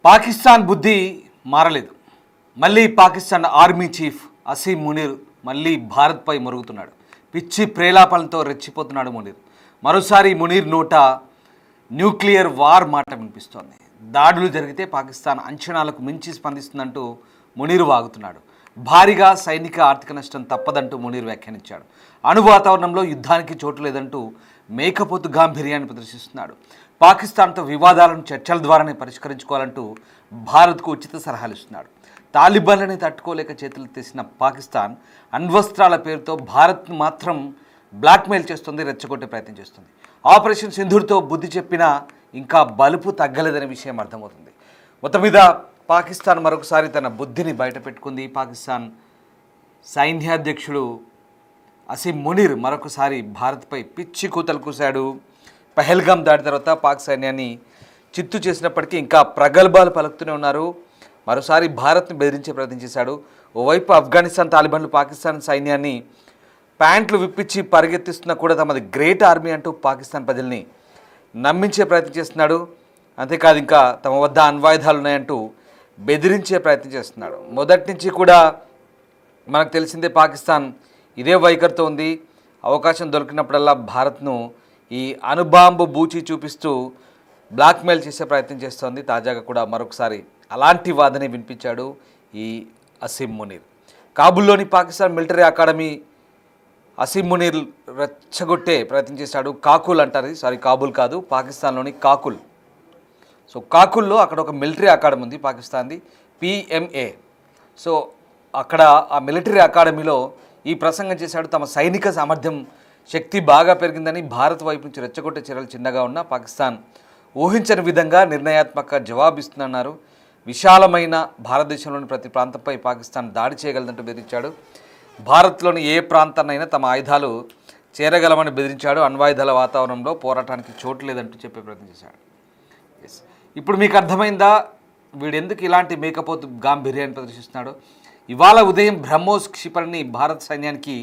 పాకిస్తాన్ బుద్ధి మారలేదు. మళ్ళీ పాకిస్తాన్ ఆర్మీ చీఫ్ అసీం మునీర్ మళ్ళీ భారత్పై మరుగుతున్నాడు. పిచ్చి ప్రేలాపలతో రెచ్చిపోతున్నాడు మునీర్. మరోసారి మునీర్ నోట న్యూక్లియర్ వార్ మాట వినిపిస్తోంది. దాడులు జరిగితే పాకిస్తాన్ అంచనాలకు మించి స్పందిస్తుందంటూ మునీర్ వాగుతున్నాడు. భారీగా సైనిక ఆర్థిక నష్టం తప్పదంటూ మునీర్ వ్యాఖ్యానించాడు. అణు వాతావరణంలో యుద్ధానికి చోటు లేదంటూ మేకపోతు గాంభీర్యాన్ని ప్రదర్శిస్తున్నాడు. పాకిస్తాన్తో వివాదాలను చర్చల ద్వారానే పరిష్కరించుకోవాలంటూ భారత్కు ఉచిత సలహాలు ఇస్తున్నాడు. తాలిబాన్లని తట్టుకోలేక చేతులు తీసిన పాకిస్తాన్ అణ్వస్త్రాల పేరుతో భారత్ను మాత్రం బ్లాక్మెయిల్ చేస్తుంది, రెచ్చగొట్టే ప్రయత్నం చేస్తుంది. ఆపరేషన్ సింధూర్తో బుద్ధి చెప్పినా ఇంకా బలుపు తగ్గలేదనే విషయం అర్థమవుతుంది. మొత్తం మీద పాకిస్తాన్ మరొకసారి తన బుద్ధిని బయటపెట్టుకుంది. పాకిస్తాన్ సైన్యాధ్యక్షుడు అసీం మునీర్ మరొకసారి భారత్పై పిచ్చి కూతలు కూశాడు. పహల్గామ్ దాడి తర్వాత పాక్ సైన్యాన్ని చిత్తు చేసినప్పటికీ ఇంకా ప్రగల్భాలు పలుకుతూనే ఉన్నారు. మరోసారి భారత్ను బెదిరించే ప్రయత్నం చేశాడు. ఓవైపు ఆఫ్ఘనిస్తాన్ తాలిబాన్లు పాకిస్తాన్ సైన్యాన్ని ప్యాంట్లు విప్పించి పరిగెత్తిస్తున్నా కూడా తమది గ్రేట్ ఆర్మీ అంటూ పాకిస్తాన్ ప్రజల్ని నమ్మించే ప్రయత్నం చేస్తున్నాడు. అంతేకాదు ఇంకా తమ వద్ద అణ్వాయుధాలు ఉన్నాయంటూ బెదిరించే ప్రయత్నం చేస్తున్నాడు. మొదటి నుంచి కూడా మనకు తెలిసిందే పాకిస్తాన్ ఇదే వైఖరితో ఉంది. అవకాశం దొరికినప్పుడల్లా భారత్ను ఈ అణుబాంబు బూచి చూపిస్తూ బ్లాక్మెయిల్ చేసే ప్రయత్నం చేస్తోంది. తాజాగా కూడా మరొకసారి అలాంటి వాదనే వినిపించాడు ఈ అసీం మునీర్. కాబూల్లోని పాకిస్తాన్ మిలిటరీ అకాడమీ అసీం మునీర్ రెచ్చగొట్టే ప్రయత్నం చేశాడు. కాకుల్ అంటారు, కాబూల్ కాదు, పాకిస్తాన్లోని కాకుల్. సో కాకుల్లో అక్కడ ఒక మిలిటరీ అకాడమీ ఉంది పాకిస్తాన్ది, PMA. సో అక్కడ ఆ మిలిటరీ అకాడమీలో ఈ ప్రసంగం చేశాడు. తమ సైనిక సామర్థ్యం శక్తి బాగా పెరిగిందని, భారత్ వైపు నుంచి రెచ్చగొట్టే చర్యలు చిన్నగా ఉన్న పాకిస్తాన్ ఊహించని విధంగా నిర్ణయాత్మక జవాబిస్తుందన్నారు. విశాలమైన భారతదేశంలోని ప్రతి ప్రాంతంపై పాకిస్తాన్ దాడి చేయగలదంటూ బెదిరించాడు. భారత్లోని ఏ ప్రాంతాన్నైనా తమ ఆయుధాలు చేరగలమని బెదిరించాడు. అణ్వాయుధాల వాతావరణంలో పోరాటానికి చోటు లేదంటూ చెప్పే ప్రయత్నం చేశాడు. ఇప్పుడు మీకు అర్థమైందా వీడెందుకు ఇలాంటి మేకపోతు గాంభీర్యాన్ని ప్రదర్శిస్తున్నాడు? ఇవాళ ఉదయం బ్రహ్మోస్ క్షిపణిని భారత సైన్యానికి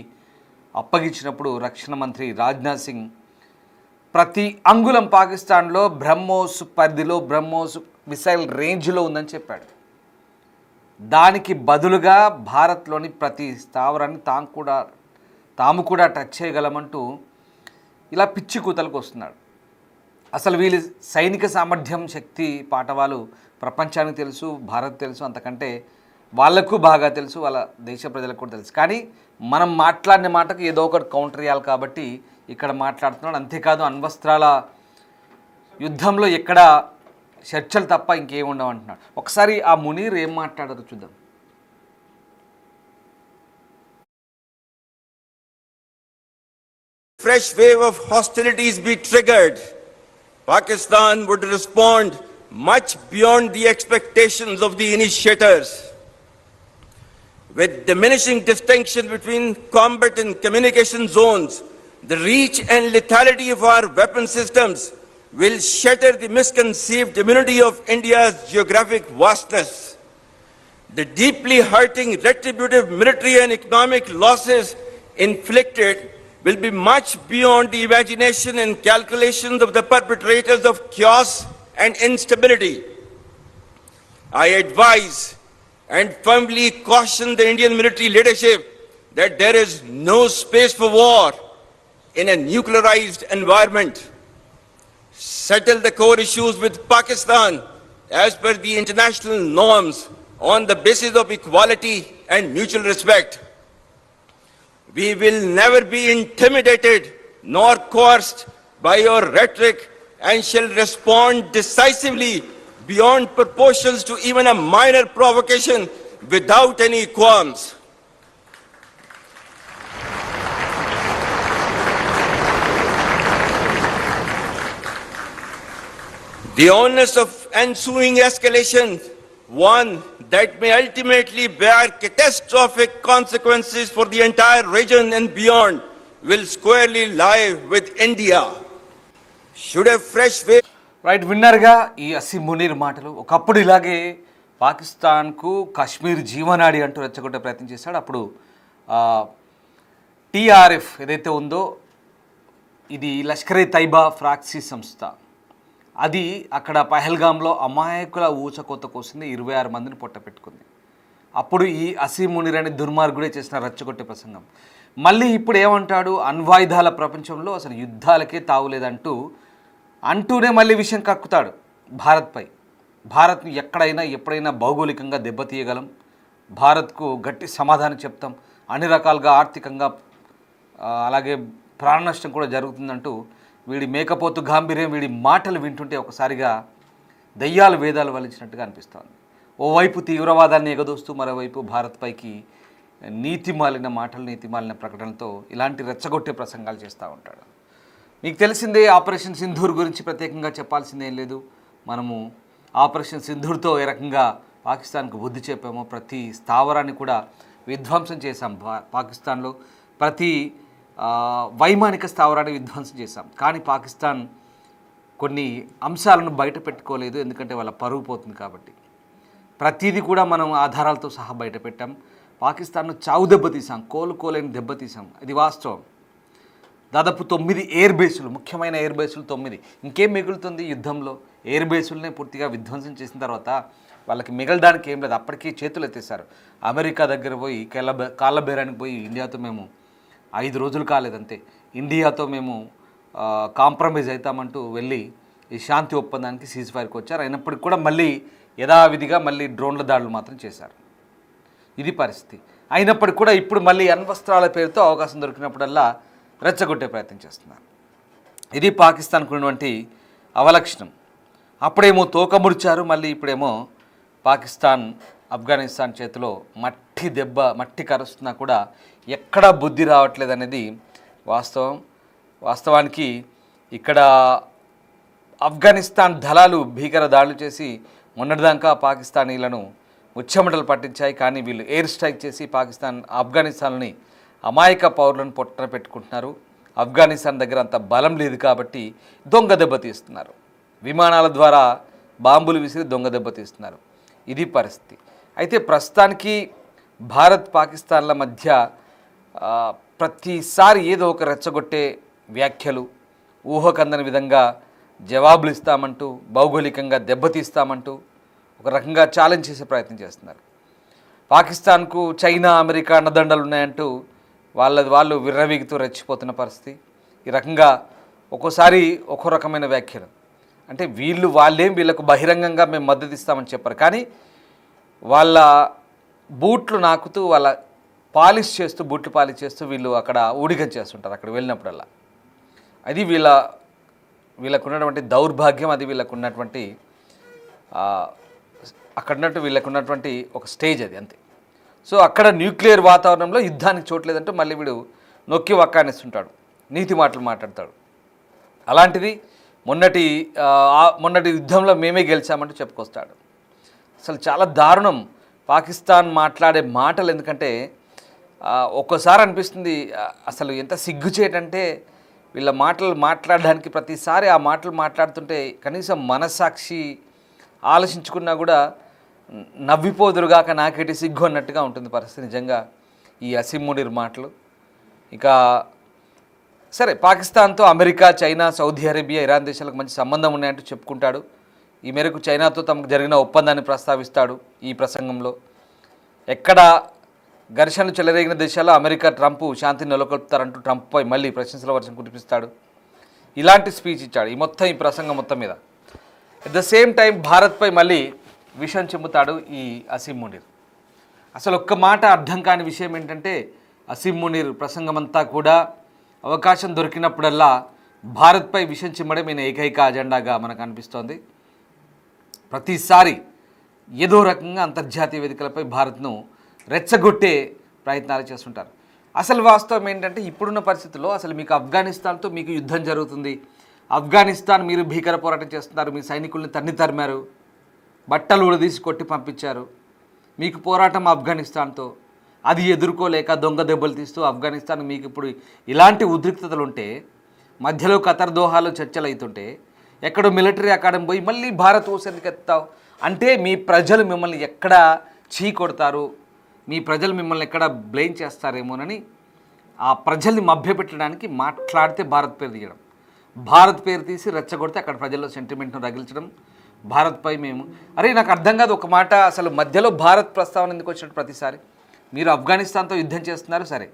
అప్పగించినప్పుడు రక్షణ మంత్రి రాజ్నాథ్ సింగ్ ప్రతి అంగుళం పాకిస్తాన్లో బ్రహ్మోస్ పరిధిలో, బ్రహ్మోస్ మిసైల్ రేంజ్లో ఉందని చెప్పాడు. దానికి బదులుగా భారత్లోని ప్రతి స్థావరాన్ని తాము కూడా టచ్ చేయగలమంటూ ఇలా పిచ్చి కూతలకు వస్తున్నాడు. అసలు వీళ్ళ సైనిక సామర్థ్యం, శక్తి పాఠవాలు ప్రపంచానికి తెలుసు, భారత్ తెలుసు, అంతకంటే వాళ్లకు బాగా తెలుసు, వాళ్ళ దేశ ప్రజలకు కూడా తెలుసు. కానీ మనం మాట్లాడిన మాటకు ఏదో ఒకటి కౌంటర్ ఇవ్వాలి కాబట్టి ఇక్కడ మాట్లాడుతున్నాడు. అంతేకాదు అణ్వస్త్రాల యుద్ధంలో ఎక్కడ చర్చలు తప్ప ఇంకేం ఉండవు అంటున్నాడు. ఒకసారి ఆ మునీర్ ఏం మాట్లాడారో చూద్దాం. Fresh wave of hostilities be triggered, Pakistan would respond much beyond the expectations of the initiators. With diminishing distinction between combat and communication zones, the reach and lethality of our weapon systems will shatter the misconceived immunity of India's geographic vastness. The deeply hurting retributive military and economic losses inflicted will be much beyond the imagination and calculations of the perpetrators of chaos and instability. I advise and firmly caution the Indian military leadership that there is no space for war in a nuclearized environment. Settle the core issues with Pakistan as per the international norms on the basis of equality and mutual respect. We will never be intimidated nor coerced by your rhetoric and shall respond decisively beyond proportions to even a minor provocation without any qualms. The onus of ensuing escalation, one that may ultimately bear catastrophic consequences for the entire region and beyond, will squarely lie with India. Should a fresh wave... right, విన్నర్గా ఈ అసీం మునీర్ మాటలు. ఒకప్పుడు ఇలాగే పాకిస్తాన్కు కాశ్మీర్ జీవనాడి అంటూ రెచ్చగొట్టే ప్రయత్నం చేశాడు. అప్పుడు TRF ఏదైతే ఉందో ఇది లష్కరే తైబా ఫ్రాక్సీ సంస్థ. అది అక్కడ పహల్గామ్లో అమాయకుల ఊచకోత కోసింది, 26 మందిని పొట్టపెట్టుకుంది. అప్పుడు ఈ అసీం మునీర్ అనే దుర్మార్గుడే చేసిన రెచ్చగొట్టే ప్రసంగం. మళ్ళీ ఇప్పుడు ఏమంటాడు, అణ్వాయుధాల ప్రపంచంలో అసలు యుద్ధాలకే అంటూనే మళ్ళీ విషయం కక్కుతాడు భారత్పై. భారత్ని ఎక్కడైనా ఎప్పుడైనా భౌగోళికంగా దెబ్బతీయగలం, భారత్కు గట్టి సమాధానం చెప్తాం, అన్ని రకాలుగా ఆర్థికంగా అలాగే ప్రాణ నష్టం కూడా జరుగుతుందంటూ వీడి మేకపోతు గాంభీర్యం, వీడి మాటలు వింటుంటే ఒకసారిగా దయ్యాలు వేదాలు వలించినట్టుగా అనిపిస్తోంది. ఓవైపు తీవ్రవాదాన్ని ఎగదోస్తూ మరోవైపు భారత్పైకి నీతిమాలిన మాటలు, నీతిమాలిన ప్రకటనలతో ఇలాంటి రెచ్చగొట్టే ప్రసంగాలు చేస్తూ ఉంటాడు. మీకు తెలిసిందే ఆపరేషన్ సింధూర్ గురించి ప్రత్యేకంగా చెప్పాల్సిందేం లేదు. మనము ఆపరేషన్ సింధూర్తో ఏ రకంగా పాకిస్తాన్కు బుద్ధి చెప్పామో, ప్రతి స్థావరాన్ని కూడా విధ్వంసం చేశాం. పాకిస్తాన్లో ప్రతి వైమానిక స్థావరాన్ని విధ్వంసం చేశాం. కానీ పాకిస్తాన్ కొన్ని అంశాలను బయట పెట్టుకోలేదు, ఎందుకంటే వాళ్ళ పరుగు పోతుంది కాబట్టి. ప్రతిదీ కూడా మనం ఆధారాలతో సహా బయట పెట్టాం. పాకిస్తాన్ను చావు దెబ్బతీసాం, కోలుకోలేని దెబ్బతీసాం, ఇది వాస్తవం. దాదాపు 9 ఎయిర్ బేసులు, ముఖ్యమైన ఎయిర్ బేసులు 9. ఇంకేం మిగులుతుంది యుద్ధంలో? ఎయిర్ బేసులనే పూర్తిగా విధ్వంసం చేసిన తర్వాత వాళ్ళకి మిగలడానికి ఏం లేదు. అప్పటికీ చేతులు ఎత్తేసారు. అమెరికా దగ్గర పోయి కాళ్ళబేరానికి పోయి ఇండియాతో మేము 5 రోజులు కాలేదంతే, ఇండియాతో మేము కాంప్రమైజ్ అవుతామంటూ వెళ్ళి ఈ శాంతి ఒప్పందానికి సీజ్ ఫైర్కి వచ్చారు. అయినప్పటికీ కూడా మళ్ళీ యథావిధిగా మళ్ళీ డ్రోన్ల దాడులు మాత్రం చేశారు. ఇది పరిస్థితి. అయినప్పటికీ కూడా ఇప్పుడు మళ్ళీ అణ్వస్త్రాల పేరుతో అవకాశం దొరికినప్పుడల్లా రెచ్చగొట్టే ప్రయత్నం చేస్తున్నారు. ఇది పాకిస్తాన్కు ఉన్నటువంటి అవలక్షణం. అప్పుడేమో తోక ముడిచారు, మళ్ళీ ఇప్పుడేమో పాకిస్తాన్ ఆఫ్ఘనిస్తాన్ చేతిలో మట్టి కరుస్తున్నా కూడా ఎక్కడా బుద్ధి రావట్లేదు అనేది వాస్తవానికి ఇక్కడ ఆఫ్ఘనిస్తాన్ దళాలు భీకర దాడులు చేసి మొన్నటిదాకా పాకిస్తానీలను ముచ్చెమటలు పట్టించాయి. కానీ వీళ్ళు ఎయిర్ స్ట్రైక్ చేసి ఆఫ్ఘనిస్తాన్ని అమాయక పౌరులను పొట్టన పెట్టుకుంటున్నారు. ఆఫ్ఘనిస్తాన్ దగ్గర అంత బలం లేదు కాబట్టి దొంగ దెబ్బతీస్తున్నారు. విమానాల ద్వారా బాంబులు విసిరి దొంగ దెబ్బతీస్తున్నారు. ఇది పరిస్థితి. అయితే ప్రస్తుతానికి భారత్ పాకిస్తాన్ల మధ్య ప్రతిసారి ఏదో ఒక రెచ్చగొట్టే వ్యాఖ్యలు, ఊహకందని విధంగా జవాబులు ఇస్తామంటూ, భౌగోళికంగా దెబ్బతీస్తామంటూ ఒక రకంగా ఛాలెంజ్ చేసే ప్రయత్నం చేస్తున్నారు. పాకిస్తాన్కు చైనా, అమెరికా అన్నదండలు ఉన్నాయంటూ వాళ్ళు విర్రవీగుతూ రెచ్చిపోతున్న పరిస్థితి. ఈ రకంగా ఒక్కోసారి ఒక్కో రకమైన వ్యాఖ్యలు. అంటే వీళ్ళకు బహిరంగంగా మేము మద్దతు ఇస్తామని చెప్పారు, కానీ వాళ్ళ బూట్లు నాకుతూ వాళ్ళ బూట్లు పాలిష్ చేస్తూ వీళ్ళు అక్కడ ఊడిగం చేస్తుంటారు అక్కడ వెళ్ళినప్పుడల్లా. అది వీళ్ళకున్నటువంటి దౌర్భాగ్యం, అది వీళ్ళకున్నటువంటి వీళ్ళకున్నటువంటి ఒక స్టేజ్ అది, అంతే. సో అక్కడ న్యూక్లియర్ వాతావరణంలో యుద్ధానికి చోట్లేదంటూ మళ్ళీ వీడు నొక్కి వక్కానిస్తుంటాడు, నీతి మాటలు మాట్లాడతాడు. అలాంటిది మొన్నటి యుద్ధంలో మేమే గెలిచామంటూ చెప్పుకొస్తాడు. అసలు చాలా దారుణం పాకిస్తాన్ మాట్లాడే మాటలు. ఎందుకంటే ఒక్కోసారి అనిపిస్తుంది అసలు ఎంత సిగ్గుచేటంటే వీళ్ళ మాటలు మాట్లాడడానికి ప్రతిసారి ఆ మాటలు మాట్లాడుతుంటే కనీసం మనస్సాక్షి ఆలోచించుకున్నా కూడా నవ్విపోదురుగాక నాకేటి సిగ్గు అన్నట్టుగా ఉంటుంది పరిస్థితి. నిజంగా ఈ అసీం మునీర్ మాటలు. ఇక సరే, పాకిస్తాన్తో America, China, Saudi Arabia, Iran దేశాలకు మంచి సంబంధం ఉన్నాయంటూ చెప్పుకుంటాడు. ఈ మేరకు చైనాతో తమకు జరిగిన ఒప్పందాన్ని ప్రస్తావిస్తాడు ఈ ప్రసంగంలో. ఎక్కడ ఘర్షణలు చెలరేగిన దేశాల్లో అమెరికా, ట్రంప్ శాంతిని నెలకొల్పుతారంటూ ట్రంప్పై మళ్ళీ ప్రశంసల వర్షం కురిపిస్తాడు. ఇలాంటి స్పీచ్ ఇచ్చాడు ఈ ప్రసంగం మొత్తం మీద. ఎట్ ద సేమ్ టైం భారత్పై మళ్ళీ విషయం చెబుతాడు ఈ అసీం మునీర్. అసలు ఒక్క మాట అర్థం కాని విషయం ఏంటంటే, అసీం మునీర్ ప్రసంగమంతా కూడా అవకాశం దొరికినప్పుడల్లా భారత్పై విషయం చిమ్మడం ఈయన ఏకైక అజెండాగా మనకు అనిపిస్తోంది. ప్రతిసారి ఏదో రకంగా అంతర్జాతీయ వేదికలపై భారత్ను రెచ్చగొట్టే ప్రయత్నాలు చేస్తుంటారు. అసలు వాస్తవం ఏంటంటే, ఇప్పుడున్న పరిస్థితుల్లో అసలు మీకు ఆఫ్ఘనిస్తాన్తో మీకు యుద్ధం జరుగుతుంది. ఆఫ్ఘనిస్తాన్ మీరు భీకర పోరాటం చేస్తున్నారు, మీ సైనికుల్ని తరిమారు, బట్టలు ఉడదీసి కొట్టి పంపించారు. మీకు పోరాటం ఆఫ్ఘనిస్తాన్తో, అది ఎదుర్కోలేక దొంగ దెబ్బలు తీస్తూ ఆఫ్ఘనిస్తాన్ మీకు ఇప్పుడు ఇలాంటి ఉద్రిక్తతలు ఉంటే, మధ్యలో ఖతర్ దోహాలో చర్చలు అవుతుంటే, ఎక్కడో మిలిటరీ అకాడమీ పోయి మళ్ళీ భారత్ ఊసేందుకు ఎత్తావు అంటే మీ ప్రజలు మిమ్మల్ని ఎక్కడ కొడతారు, మీ ప్రజలు మిమ్మల్ని ఎక్కడ బ్లేమ్ చేస్తారేమోనని ఆ ప్రజల్ని మభ్యపెట్టడానికి మాట్లాడితే భారత్ పేరు తీయడం, భారత్ పేరు తీసి రెచ్చగొడితే అక్కడ ప్రజల్లో సెంటిమెంట్ను రగిల్చడం, భారత్పై మేము అరే నాకు అర్థం కాదు ఒక మాట, అసలు మధ్యలో భారత్ ప్రస్తావన ఎందుకు వచ్చినట్టు ప్రతిసారి మీరు ఆఫ్ఘనిస్తాన్తో యుద్ధం చేస్తున్నారు సరే,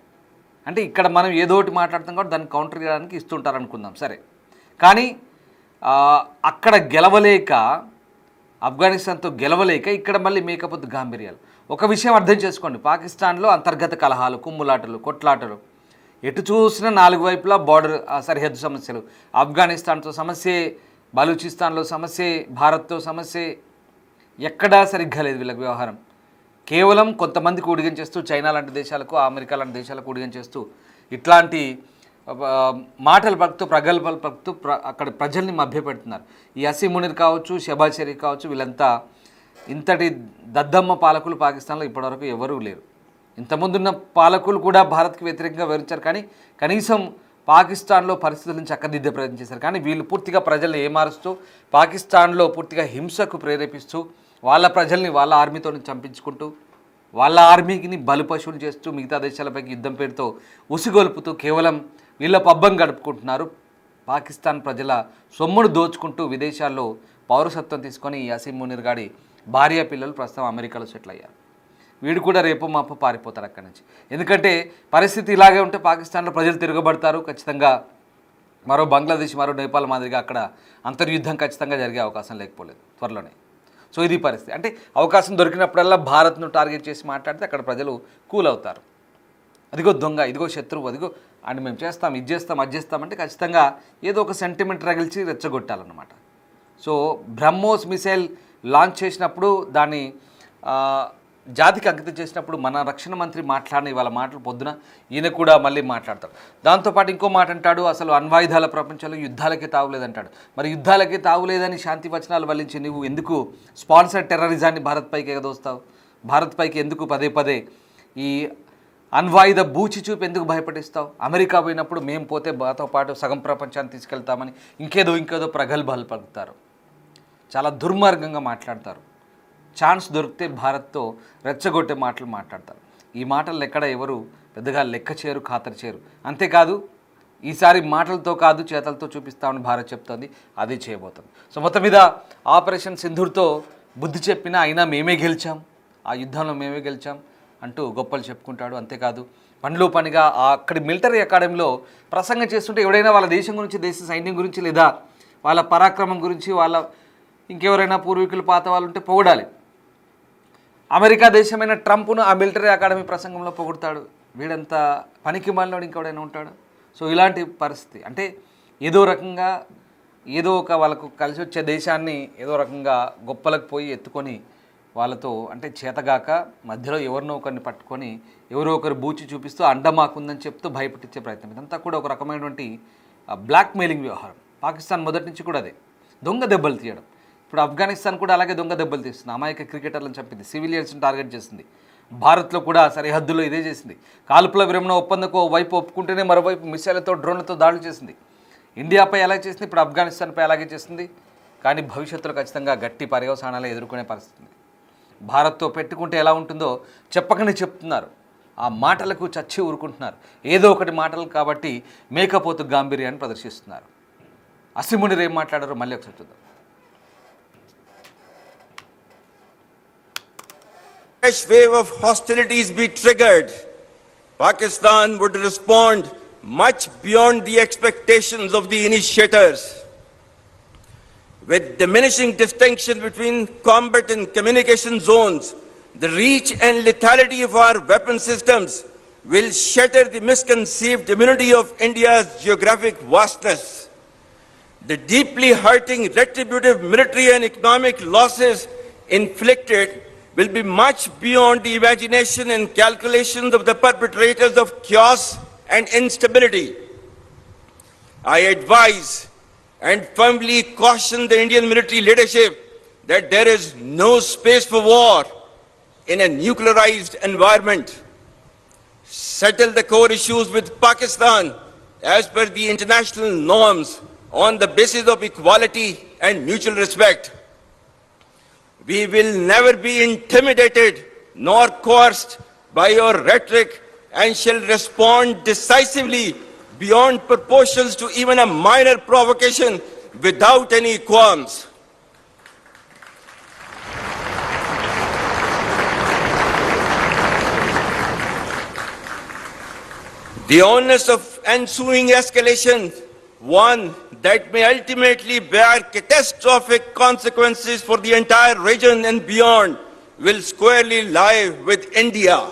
అంటే ఇక్కడ మనం ఏదో ఒకటి మాట్లాడుతాం కాబట్టి దాన్ని కౌంటర్ చేయడానికి ఇస్తుంటారు అనుకుందాం సరే, కానీ అక్కడ గెలవలేక ఆఫ్ఘనిస్తాన్తో గెలవలేక ఇక్కడ మళ్ళీ మేకపోతు గాంభీర్యాలు. ఒక విషయం అర్థం చేసుకోండి, పాకిస్తాన్లో అంతర్గత కలహాలు, కుమ్ములాటలు, కొట్లాటలు, ఎటు చూసినా నాలుగు వైపులా బార్డర్ సరిహద్దు సమస్యలు, ఆఫ్ఘనిస్తాన్తో సమస్యే, బలూచిస్తాన్లో సమస్యే, భారత్తో సమస్యే, ఎక్కడా సరిగ్గా లేదు వీళ్ళకి వ్యవహారం. కేవలం కొంతమందికి ఊడిగం చేస్తూ చైనా లాంటి దేశాలకు, అమెరికా లాంటి దేశాలకు ఊడిగం చేస్తూ ఇట్లాంటి మాటలు పలుకుతూ, ప్రగల్భాలు పలుకుతూ అక్కడ ప్రజల్ని మభ్యపెడుతున్నారు. ఈ అసీం మునీర్ కావచ్చు, షెహబాజ్ షరీఫ్ కావచ్చు, వీళ్ళంతా ఇంతటి దద్దమ్మ పాలకులు పాకిస్తాన్లో ఇప్పటివరకు ఎవరూ లేరు. ఇంతకుముందున్న పాలకులు కూడా భారత్కి వ్యతిరేకంగా వివరించారు, కానీ కనీసం పాకిస్తాన్లో పరిస్థితులను చక్కదిద్దే ప్రయత్నం చేశారు. కానీ వీళ్ళు పూర్తిగా ప్రజల్ని ఏమారుస్తూ, పాకిస్తాన్లో పూర్తిగా హింసకు ప్రేరేపిస్తూ, వాళ్ళ ప్రజల్ని వాళ్ళ ఆర్మీతో చంపించుకుంటూ, వాళ్ళ ఆర్మీకి బలిపశువులు చేస్తూ, మిగతా దేశాలపైకి యుద్ధం పేరుతో ఉసిగొల్పుతూ కేవలం వీళ్ళ పబ్బం గడుపుకుంటున్నారు. పాకిస్తాన్ ప్రజల సొమ్మును దోచుకుంటూ విదేశాల్లో పౌరసత్వం తీసుకొని ఈ అసీం మునీర్ గాడి భార్య పిల్లలు ప్రస్తుతం అమెరికాలో సెటిల్ అయ్యారు. వీడు కూడా రేపు మాప పారిపోతారు అక్కడి నుంచి. ఎందుకంటే పరిస్థితి ఇలాగే ఉంటే పాకిస్తాన్లో ప్రజలు తిరగబడతారు ఖచ్చితంగా. మరో బంగ్లాదేశ్, మరో నేపాల్ మాదిరిగా అక్కడ అంతర్యుద్ధం ఖచ్చితంగా జరిగే అవకాశం లేకపోలేదు త్వరలోనే. సో ఇది పరిస్థితి. అంటే అవకాశం దొరికినప్పుడల్లా భారత్ను టార్గెట్ చేసి మాట్లాడితే అక్కడ ప్రజలు కూల్ అవుతారు. అదిగో దొంగ, ఇదిగో శత్రువు, అదిగో అండ్ మేము చేస్తాం, ఇది చేస్తాం, అది చేస్తామంటే ఖచ్చితంగా ఏదో ఒక సెంటిమెంట్ రగిల్చి రెచ్చగొట్టాలన్నమాట. సో బ్రహ్మోస్ మిసైల్ లాంచ్ చేసినప్పుడు, దాన్ని జాతికి అంకితం చేసినప్పుడు మన రక్షణ మంత్రి మాట్లాడిన ఇవాళ మాటలు పొద్దున ఈయన కూడా మళ్ళీ మాట్లాడతాడు. దాంతోపాటు ఇంకో మాట అంటాడు, అసలు అణ్వాయుధాల ప్రపంచంలో యుద్ధాలకే తావులేదంటాడు. మరి యుద్ధాలకే తావులేదని శాంతి వచనాలు వల్లించి నువ్వు ఎందుకు స్పాన్సర్ టెర్రరిజాన్ని భారత్పైకి ఎగదోస్తావు? భారత్పైకి ఎందుకు పదే పదే ఈ అణ్వాయుధ బూచి చూపి ఎందుకు భయపడిస్తావు? అమెరికా పోయినప్పుడు మేము పోతే మాతో పాటు సగం ప్రపంచాన్ని తీసుకెళ్తామని ఇంకేదో ప్రగల్భాలు పలుకుతారు. చాలా దుర్మార్గంగా మాట్లాడతారు. ఛాన్స్ దొరికితే భారత్తో రెచ్చగొట్టే మాటలు మాట్లాడతారు. ఈ మాటలు ఎక్కడ ఎవరు పెద్దగా లెక్క చేయరు, ఖాతరు చేయరు. అంతేకాదు ఈసారి మాటలతో కాదు చేతలతో చూపిస్తామని భారత్ చెప్తోంది, అది చేయబోతుంది. సో మొత్తం మీద ఆపరేషన్ సింధూర్తో బుద్ధి చెప్పినా అయినా మేమే గెలిచాం, ఆ యుద్ధంలో మేమే గెలిచాం అంటూ గొప్పలు చెప్పుకుంటాడు. అంతేకాదు పనిలో పనిగా అక్కడి మిలిటరీ అకాడమీలో ప్రసంగం చేస్తుంటే ఎవడైనా వాళ్ళ దేశం గురించి, దేశ సైన్యం గురించి, లేదా వాళ్ళ పరాక్రమం గురించి, వాళ్ళ ఇంకెవరైనా పూర్వీకులు పాత వాళ్ళు ఉంటే పొగడాలి. అమెరికా దేశమైన ట్రంప్ను ఆ మిలిటరీ అకాడమీ ప్రసంగంలో పొగుడతాడు. వీడంతా పనికి మాలినోడు ఇంకెవడైనా ఉంటాడు. సో ఇలాంటి పరిస్థితి. అంటే ఏదో రకంగా ఏదో ఒక వాళ్ళకు కలిసి వచ్చే దేశాన్ని ఏదో రకంగా గొప్పలకు పోయి ఎత్తుకొని వాళ్ళతో అంటే చేతగాక మధ్యలో ఎవరినో ఒకరిని పట్టుకొని ఎవరో ఒకరు బూచి చూపిస్తూ అండమాకుందని చెప్తూ భయపెట్టించే ప్రయత్నం. ఇదంతా కూడా ఒక రకమైనటువంటి బ్లాక్ మెయిలింగ్ వ్యవహారం. పాకిస్తాన్ మొదటి నుంచి కూడా అదే దొంగ దెబ్బలు తీయడం. ఇప్పుడు ఆఫ్ఘనిస్తాన్ కూడా అలాగే దొంగ దెబ్బలు తీస్తుంది. అమాయక క్రికెటర్లను చంపింది, సివిలియన్స్ని టార్గెట్ చేసింది. భారత్లో కూడా సరిహద్దులో ఇదే చేసింది. కాల్పుల విరమణ ఒప్పందకు వైపు ఒప్పుకుంటేనే మరోవైపు మిసైళ్లతో, డ్రోన్లతో దాడులు చేసింది. ఇండియాపై ఎలా చేసింది, ఇప్పుడు ఆఫ్ఘనిస్తాన్పై అలాగే చేసింది. కానీ భవిష్యత్తులో ఖచ్చితంగా గట్టి పర్యవసానాలు ఎదుర్కొనే పరిస్థితి. భారత్తో పెట్టుకుంటే ఎలా ఉంటుందో చెప్పకనే చెప్తున్నారు. ఆ మాటలకు చచ్చి ఊరుకుంటున్నారు. ఏదో ఒకటి మాటలు కాబట్టి మేకపోతు గాంభీర్యాన్ని ప్రదర్శిస్తున్నారు. అసీం మునీర్ ఏం మాట్లాడారో మళ్ళీ ఒకసారి చూద్దాం. Fresh wave of hostilities be triggered, Pakistan would respond much beyond the expectations of the initiators. With diminishing distinction between combat and communication zones, the reach and lethality of our weapon systems will shatter the misconceived immunity of India's geographic vastness. The deeply hurting retributive military and economic losses inflicted will be much beyond the imagination and calculations of the perpetrators of chaos and instability. I advise and firmly caution the Indian military leadership that there is no space for war in a nuclearized environment. Settle the core issues with Pakistan as per the international norms on the basis of equality and mutual respect. We will never be intimidated nor coerced by your rhetoric and shall respond decisively beyond proportions to even a minor provocation without any qualms. The onus of ensuing escalation, one that may ultimately bear catastrophic consequences for the entire region and beyond, will squarely lie with India.